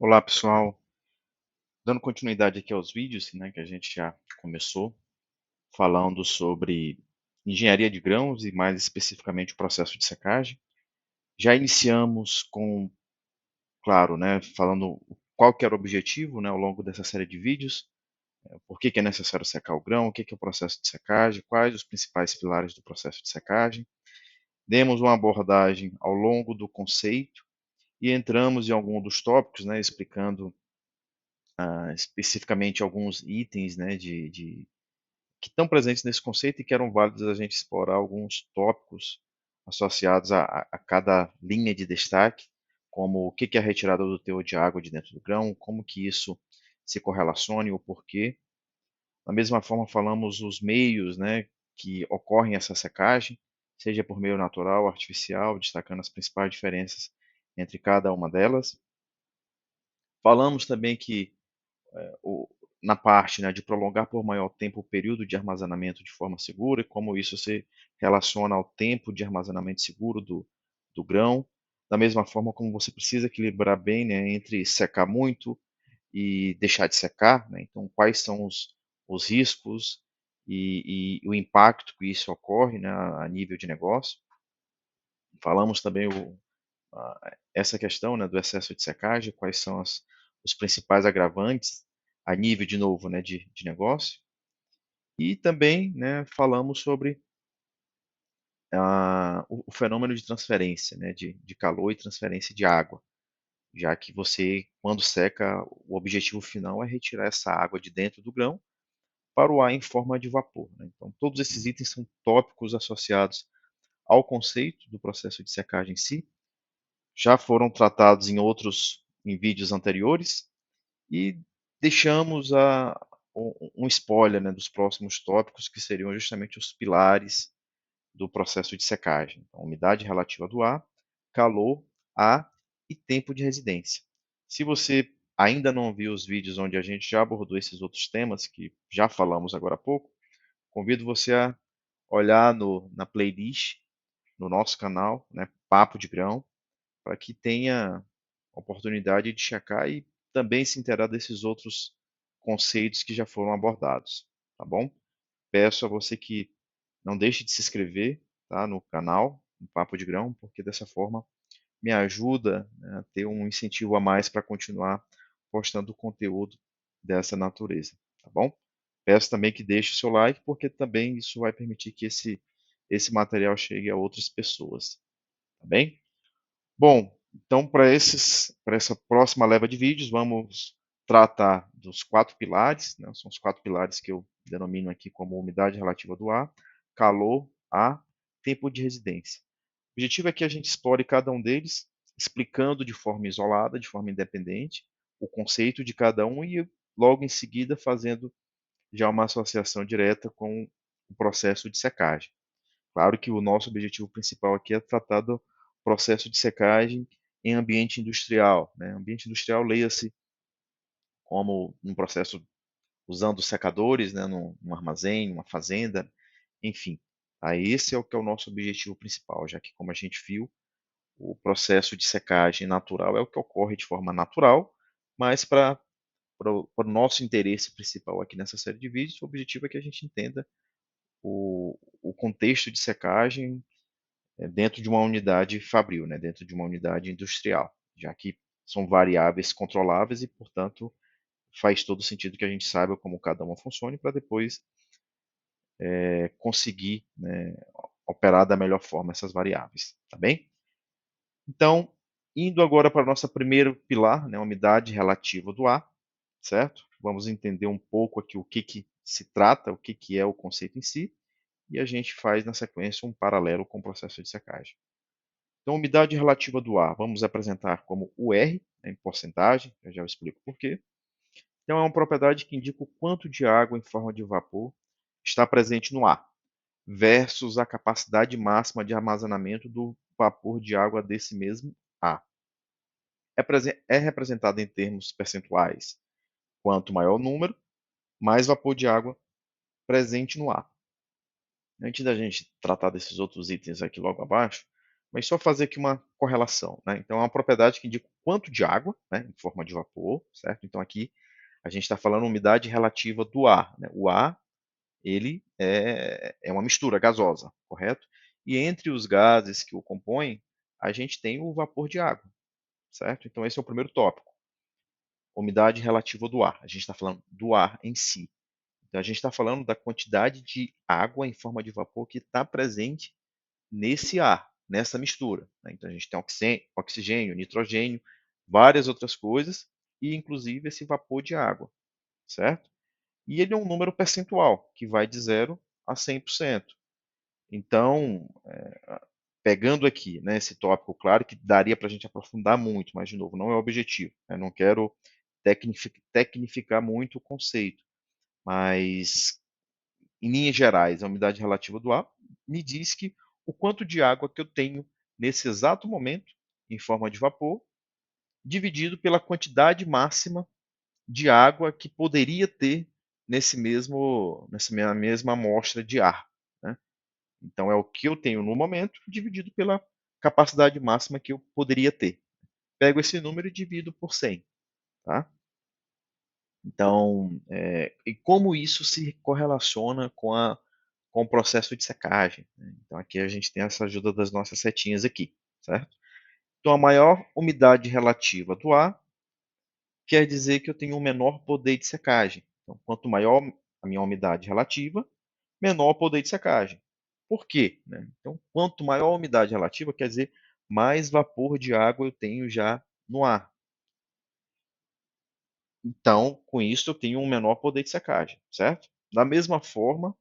Olá, pessoal. Dando continuidade aqui aos vídeos, né, que a gente já começou, falando sobre engenharia de grãos e mais especificamente o processo de secagem. Já iniciamos com, claro, né, falando qual que era o objetivo, né, ao longo dessa série de vídeos, por que que é necessário secar o grão, o que que é o processo de secagem, quais os principais pilares do processo de secagem. Demos uma abordagem ao longo do conceito e entramos em algum dos tópicos, né, explicando especificamente alguns itens, né, que estão presentes nesse conceito e que eram válidos a gente explorar alguns tópicos associados a cada linha de destaque, como o que que é a retirada do teor de água de dentro do grão, como que isso se correlaciona e o porquê. Da mesma forma, falamos os meios, né, que ocorrem essa secagem, seja por meio natural, artificial, destacando as principais diferenças entre cada uma delas. Falamos também que o, na parte, né, de prolongar por maior tempo o período de armazenamento de forma segura, e como isso se relaciona ao tempo de armazenamento seguro do grão, da mesma forma como você precisa equilibrar bem, né, entre secar muito e deixar de secar, né, então quais são os riscos e o impacto que isso ocorre, né, a nível de negócio. Falamos também essa questão, né, do excesso de secagem, quais são os principais agravantes a nível, de novo, né, de negócio. E também, né, falamos sobre o fenômeno de transferência, né, de calor e transferência de água, já que você, quando seca, o objetivo final é retirar essa água de dentro do grão para o ar em forma de vapor, né? Então, todos esses itens são tópicos associados ao conceito do processo de secagem em si, já foram tratados em vídeos anteriores, e deixamos um spoiler, né, dos próximos tópicos, que seriam justamente os pilares do processo de secagem. Então, umidade relativa do ar, calor, ar e tempo de residência. Se você ainda não viu os vídeos onde a gente já abordou esses outros temas, que já falamos agora há pouco, convido você a olhar na playlist, no nosso canal, né, Papo de Grão, para que tenha a oportunidade de checar e também se inteirar desses outros conceitos que já foram abordados, tá bom? Peço a você que não deixe de se inscrever, tá, no canal, no Papo de Grão, porque dessa forma me ajuda, né, a ter um incentivo a mais para continuar postando conteúdo dessa natureza, tá bom? Peço também que deixe o seu like, porque também isso vai permitir que esse material chegue a outras pessoas, tá bem? Bom, então para essa próxima leva de vídeos, vamos tratar dos quatro pilares, né? São os quatro pilares que eu denomino aqui como umidade relativa do ar, calor, ar, tempo de residência. O objetivo é que a gente explore cada um deles, explicando de forma isolada, de forma independente, o conceito de cada um e logo em seguida fazendo já uma associação direta com o processo de secagem. Claro que o nosso objetivo principal aqui é tratar do processo de secagem em ambiente industrial, né? Ambiente industrial, leia-se como um processo usando secadores, né, num armazém, numa fazenda, enfim. Aí esse é o que é o nosso objetivo principal, já que, como a gente viu, o processo de secagem natural é o que ocorre de forma natural, mas para o nosso interesse principal aqui nessa série de vídeos, o objetivo é que a gente entenda o contexto de secagem dentro de uma unidade fabril, né, dentro de uma unidade industrial, já que são variáveis controláveis e, portanto, faz todo sentido que a gente saiba como cada uma funciona para depois conseguir, né, operar da melhor forma essas variáveis, tá bem? Então, indo agora para o nosso primeiro pilar, né, a umidade relativa do ar, certo? Vamos entender um pouco aqui o que, que se trata, o que, que é o conceito em si, e a gente faz na sequência um paralelo com o processo de secagem. Então, umidade relativa do ar, vamos apresentar como UR, né, em porcentagem, eu já explico por quê. Então, é uma propriedade que indica o quanto de água em forma de vapor está presente no ar, versus a capacidade máxima de armazenamento do vapor de água desse mesmo ar. É representada em termos percentuais. Quanto maior o número, mais vapor de água presente no ar. Antes da gente tratar desses outros itens aqui logo abaixo, mas só fazer aqui uma correlação, né? Então, é uma propriedade que indica o quanto de água, né, em forma de vapor, certo? Então, aqui a gente está falando umidade relativa do ar, né? O ar, ele é uma mistura gasosa, correto? E entre os gases que o compõem, a gente tem o vapor de água, certo? Então, esse é o primeiro tópico, umidade relativa do ar. A gente está falando do ar em si. Então, a gente está falando da quantidade de água em forma de vapor que está presente nesse ar, nessa mistura, né? Então, a gente tem oxigênio, nitrogênio, várias outras coisas, e inclusive esse vapor de água, certo? E ele é um número percentual, que vai de 0 a 100%. Então, pegando aqui, né, esse tópico, claro que daria para a gente aprofundar muito, mas, de novo, não é o objetivo. Eu não quero tecnificar muito o conceito, mas, em linhas gerais, a umidade relativa do ar me diz que o quanto de água que eu tenho nesse exato momento, em forma de vapor, dividido pela quantidade máxima de água que poderia ter nessa mesma amostra de ar, né? Então, é o que eu tenho no momento dividido pela capacidade máxima que eu poderia ter. Pego esse número e divido por 100, tá? Então, e como isso se correlaciona com o processo de secagem, né? Então, aqui a gente tem essa ajuda das nossas setinhas aqui, certo? Então, a maior umidade relativa do ar quer dizer que eu tenho um menor poder de secagem. Então, quanto maior a minha umidade relativa, menor o poder de secagem. Por quê, né? Então, quanto maior a umidade relativa, quer dizer mais vapor de água eu tenho já no ar. Então, com isso, eu tenho um menor poder de secagem, certo? Da mesma forma,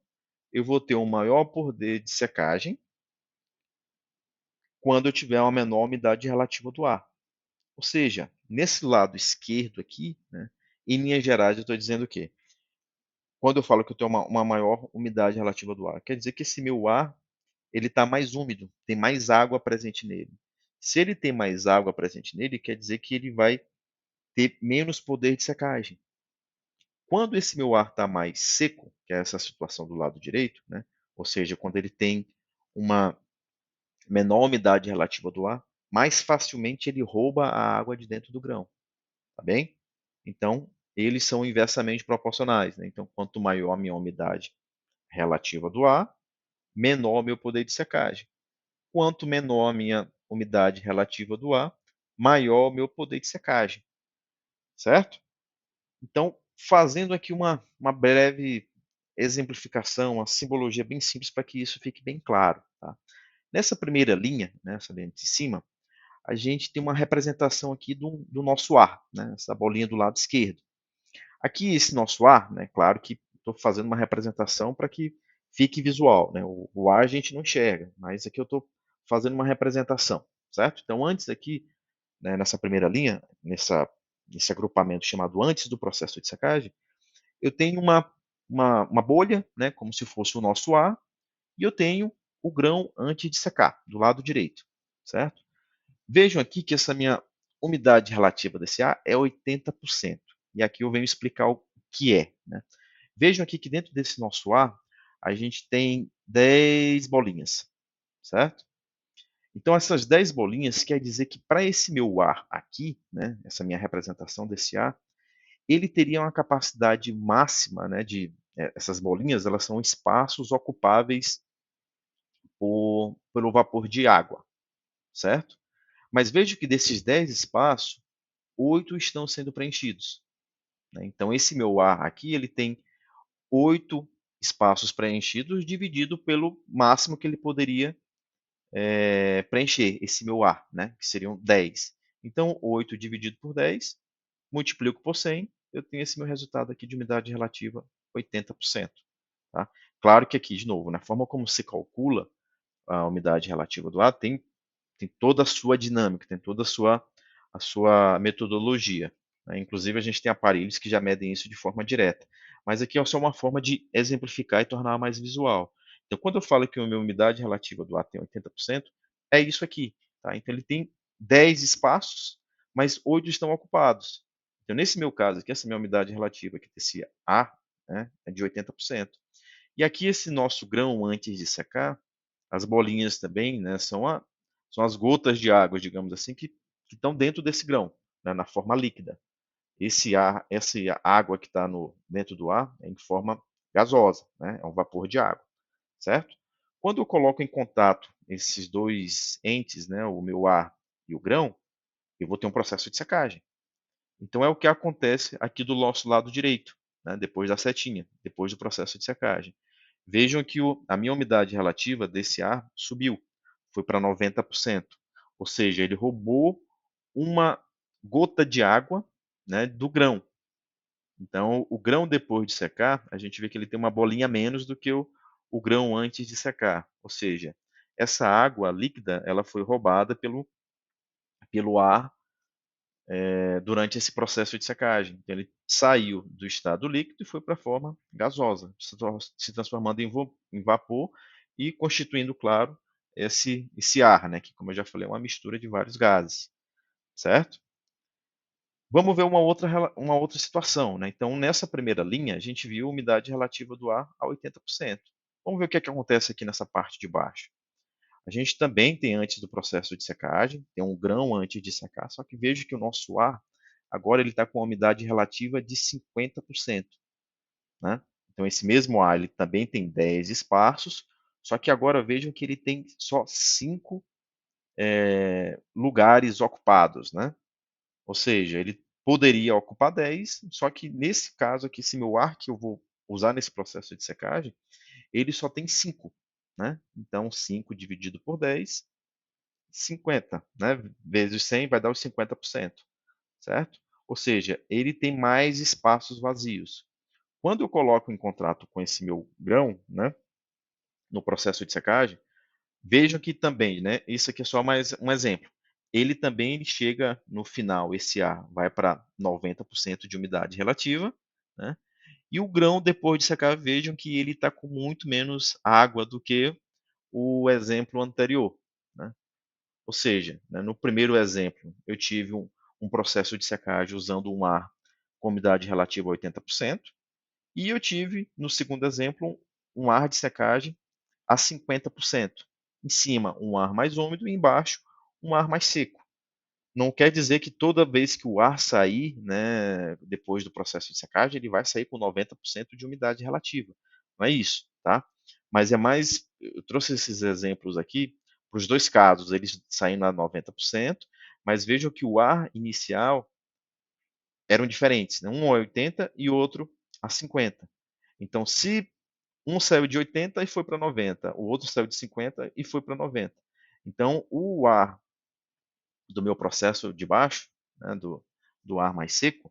eu vou ter um maior poder de secagem quando eu tiver uma menor umidade relativa do ar. Ou seja, nesse lado esquerdo aqui, né, em linhas gerais, eu estou dizendo o quê? Quando eu falo que eu tenho uma maior umidade relativa do ar, quer dizer que esse meu ar ele está mais úmido, tem mais água presente nele. Se ele tem mais água presente nele, quer dizer que ele vai ter menos poder de secagem. Quando esse meu ar está mais seco, que é essa situação do lado direito, né? Ou seja, quando ele tem uma menor umidade relativa do ar, mais facilmente ele rouba a água de dentro do grão, tá bem? Então, eles são inversamente proporcionais, né? Então, quanto maior a minha umidade relativa do ar, menor o meu poder de secagem. Quanto menor a minha umidade relativa do ar, maior o meu poder de secagem, certo? Então, fazendo aqui uma breve exemplificação, uma simbologia bem simples para que isso fique bem claro. Tá? Nessa primeira linha, nessa linha de cima, a gente tem uma representação aqui do nosso ar, né? Essa bolinha do lado esquerdo. Aqui, esse nosso ar, né? Claro que estou fazendo uma representação para que fique visual. Né? O ar a gente não enxerga, mas aqui eu estou fazendo uma representação, certo? Então, antes aqui, né, nessa primeira linha, nesse agrupamento chamado antes do processo de secagem, eu tenho uma bolha, né, como se fosse o nosso ar, e eu tenho o grão antes de secar, do lado direito, certo? Vejam aqui que essa minha umidade relativa desse ar é 80%. E aqui eu venho explicar o que é. Né? Vejam aqui que dentro desse nosso ar, a gente tem 10 bolinhas, certo? Então, essas 10 bolinhas quer dizer que para esse meu ar aqui, né, essa minha representação desse ar, ele teria uma capacidade máxima, né, essas bolinhas, elas são espaços ocupáveis pelo vapor de água, certo? Mas veja que desses 10 espaços, 8 estão sendo preenchidos. Né? Então, esse meu ar aqui, ele tem 8 espaços preenchidos dividido pelo máximo que ele poderia preencher, esse meu ar, né? Que seriam 10. Então, 8 dividido por 10, multiplico por 100, eu tenho esse meu resultado aqui de umidade relativa 80%. Tá? Claro que aqui, de novo, na forma como se calcula a umidade relativa do ar, tem toda a sua dinâmica, tem toda a sua metodologia. Né? Inclusive, a gente tem aparelhos que já medem isso de forma direta. Mas aqui é só uma forma de exemplificar e tornar mais visual. Então, quando eu falo que a minha umidade relativa do ar tem 80%, é isso aqui. Tá? Então, ele tem 10 espaços, mas 8 estão ocupados. Então, nesse meu caso aqui, essa minha umidade relativa, que desse ar, né, é de 80%. E aqui esse nosso grão antes de secar, as bolinhas também, né, são as gotas de água, digamos assim, que estão dentro desse grão, né, na forma líquida. Esse ar, essa água que está dentro do ar é em forma gasosa, né, é um vapor de água, certo? Quando eu coloco em contato esses dois entes, né, o meu ar e o grão, eu vou ter um processo de secagem. Então é o que acontece aqui do nosso lado direito, né, depois da setinha, depois do processo de secagem. Vejam que a minha umidade relativa desse ar subiu, foi para 90%. Ou seja, ele roubou uma gota de água, né, do grão. Então, o grão depois de secar, a gente vê que ele tem uma bolinha menos do que o grão antes de secar. Ou seja, essa água líquida, ela foi roubada pelo ar durante esse processo de secagem. Então, ele saiu do estado líquido e foi para a forma gasosa, se transformando em vapor e constituindo, claro, esse ar, né, que, como eu já falei, é uma mistura de vários gases, certo? Vamos ver uma outra situação, né? Então, nessa primeira linha, a gente viu a umidade relativa do ar a 80%. Vamos ver o que é que acontece aqui nessa parte de baixo. A gente também tem antes do processo de secagem, tem um grão antes de secar, só que veja que o nosso ar, agora ele está com uma umidade relativa de 50%. Né? Então, esse mesmo ar ele também tem 10 espaços, só que agora vejam que ele tem só 5 lugares ocupados. Né? Ou seja, ele poderia ocupar 10, só que nesse caso aqui, esse meu ar que eu vou usar nesse processo de secagem, ele só tem 5. Né? Então, 5 dividido por 10 50, né? Vezes 100 vai dar os 50%, certo? Ou seja, ele tem mais espaços vazios. Quando eu coloco em contrato com esse meu grão, né, no processo de secagem, vejam que também, né, isso aqui é só mais um exemplo. Ele chega no final, esse ar vai para 90% de umidade relativa, né? E o grão, depois de secar, vejam que ele está com muito menos água do que o exemplo anterior. Né? Ou seja, né, no primeiro exemplo, eu tive um processo de secagem usando um ar com umidade relativa a 80%, e eu tive, no segundo exemplo, um ar de secagem a 50%. Em cima, um ar mais úmido e embaixo, um ar mais seco. Não quer dizer que toda vez que o ar sair, né, depois do processo de secagem, ele vai sair com 90% de umidade relativa. Não é isso, tá? Mas é mais, eu trouxe esses exemplos aqui para os dois casos, eles saindo a 90%, mas vejam que o ar inicial eram diferentes, né? Um a 80 e outro a 50. Então, se um saiu de 80 e foi para 90, o outro saiu de 50 e foi para 90. Então, o ar do meu processo de baixo, né, do ar mais seco,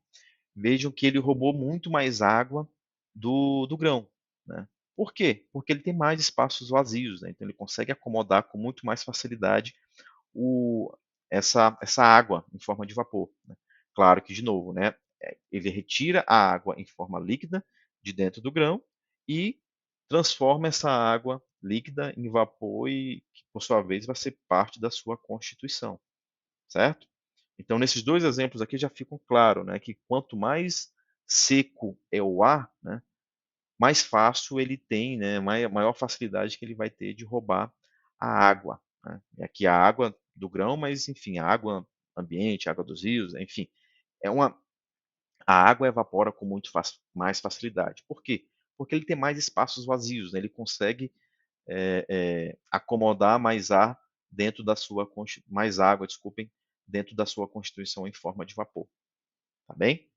vejam que ele roubou muito mais água do grão. Né? Por quê? Porque ele tem mais espaços vazios, né? Então ele consegue acomodar com muito mais facilidade o, essa água em forma de vapor. Né? Claro que, de novo, né, ele retira a água em forma líquida de dentro do grão e transforma essa água líquida em vapor e, que, por sua vez, vai ser parte da sua constituição, certo? Então, nesses dois exemplos aqui já ficam claro, né, que quanto mais seco é o ar, né, mais fácil ele tem, né, maior facilidade que ele vai ter de roubar a água. Né? E aqui a água do grão, mas enfim, a água ambiente, a água dos rios, enfim, é uma, a água evapora com muito mais facilidade. Por quê? Porque ele tem mais espaços vazios, né? Ele consegue acomodar mais ar dentro da sua mais água, desculpem, dentro da sua constituição em forma de vapor. Tá bem?